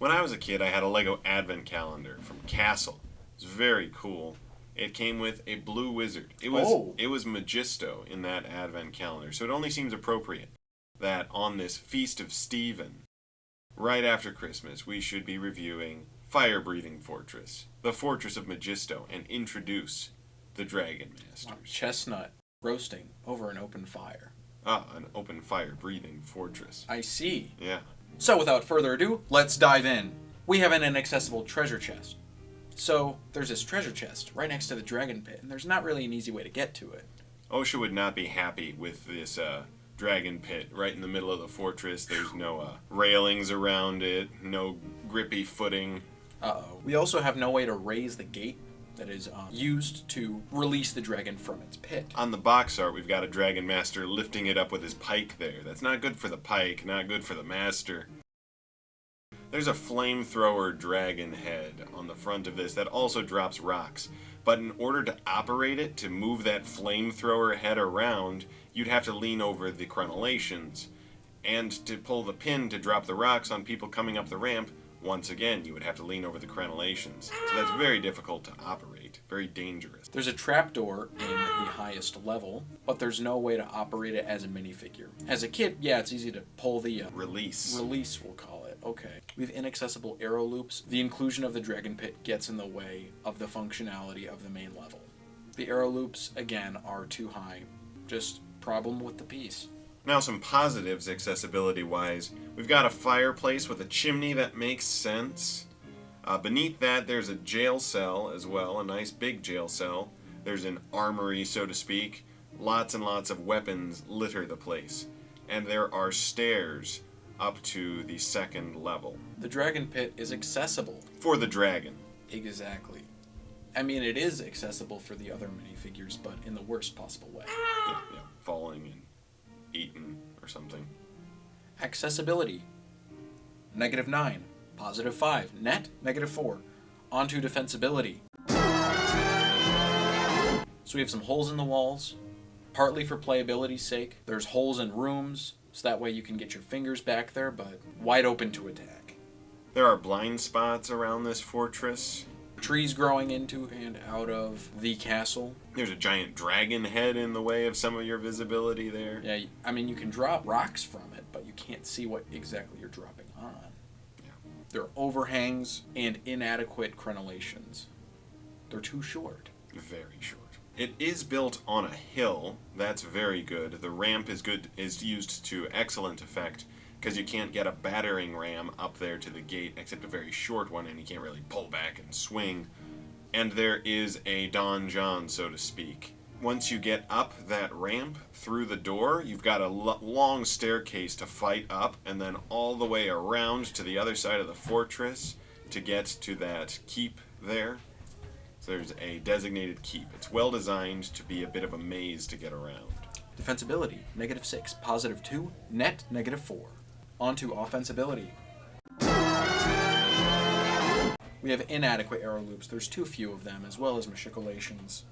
When I was a kid, I had a Lego advent calendar from Castle. It was very cool. It came with a blue wizard. It was Majisto in that advent calendar, so it only seems appropriate that on this Feast of Stephen, right after Christmas, we should be reviewing Fire-Breathing Fortress, the Fortress of Majisto, and introduce the Dragon Masters. Wow. Chestnut roasting over an open fire. Ah, an open fire-breathing fortress. I see. Yeah. So without further ado, let's dive in. We have an inaccessible treasure chest. So there's this treasure chest right next to the dragon pit, and there's not really an easy way to get to it. OSHA would not be happy with this dragon pit right in the middle of the fortress. There's no railings around it, no grippy footing. Uh-oh. We also have no way to raise the gate that is used to release the dragon from its pit. On the box art, we've got a dragon master lifting it up with his pike there. That's not good for the pike, not good for the master. There's a flamethrower dragon head on the front of this that also drops rocks. But in order to operate it, to move that flamethrower head around, you'd have to lean over the crenellations. And to pull the pin to drop the rocks on people coming up the ramp, once again, you would have to lean over the crenellations. So that's very difficult to operate, very dangerous. There's a trapdoor in the highest level, but there's no way to operate it as a minifigure. As a kid, yeah, it's easy to pull the Release, we'll call it. Okay. We have inaccessible arrow loops. The inclusion of the dragon pit gets in the way of the functionality of the main level. The arrow loops, again, are too high. Just problem with the piece. Now some positives accessibility-wise. We've got a fireplace with a chimney that makes sense. Beneath that there's a jail cell as well, a nice big jail cell. There's an armory, so to speak. Lots and lots of weapons litter the place. And there are stairs up to the second level. The dragon pit is accessible. For the dragon. Exactly. I mean, it is accessible for the other minifigures, but in the worst possible way. Yeah, falling and eaten or something. Accessibility. -9. +5. Net, -4. On to defensibility. So we have some holes in the walls, partly for playability's sake. There's holes in rooms, so that way you can get your fingers back there, but wide open to attack. There are blind spots around this fortress. Trees growing into and out of the castle. There's a giant dragon head in the way of some of your visibility there. Yeah, I mean, you can drop rocks from it, but you can't see what exactly you're dropping on. Yeah. There are overhangs and inadequate crenellations. They're too short. Very short. It is built on a hill. That's very good. The ramp is used to excellent effect, because you can't get a battering ram up there to the gate, except a very short one, and you can't really pull back and swing. And there is a donjon, so to speak. Once you get up that ramp through the door, you've got a long staircase to fight up, and then all the way around to the other side of the fortress to get to that keep there. So there's a designated keep. It's well designed to be a bit of a maze to get around. Defensibility, -6. +2. Net, -4. On to offensibility. We have inadequate arrow loops. There's too few of them, as well as machicolations.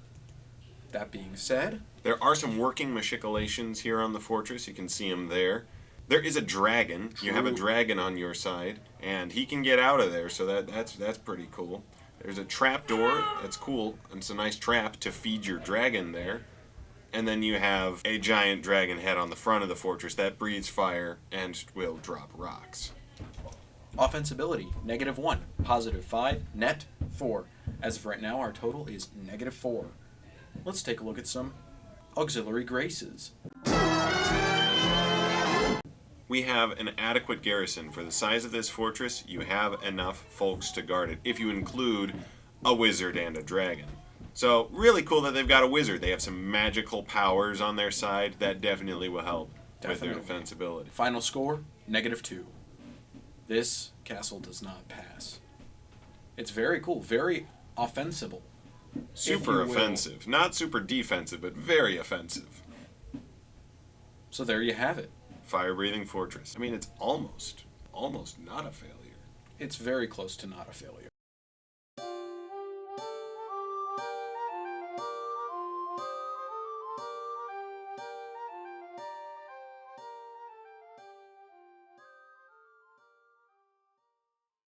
That being said, there are some working machicolations here on the fortress. You can see them there. There is a dragon. True. You have a dragon on your side, and he can get out of there, so that's pretty cool. There's a trap door. That's cool. It's a nice trap to feed your dragon there. And then you have a giant dragon head on the front of the fortress that breathes fire and will drop rocks. Offensibility, -1. +5. Net, 4. As of right now, our total is -4. Let's take a look at some auxiliary graces. We have an adequate garrison. For the size of this fortress, you have enough folks to guard it, if you include a wizard and a dragon. So, really cool that they've got a wizard. They have some magical powers on their side. That definitely will help with their defensibility. Final score, -2. This castle does not pass. It's very cool, very offensible. Super offensive. Not super defensive, but very offensive. So there you have it. Fire-breathing fortress. I mean, it's almost not a failure. It's very close to not a failure.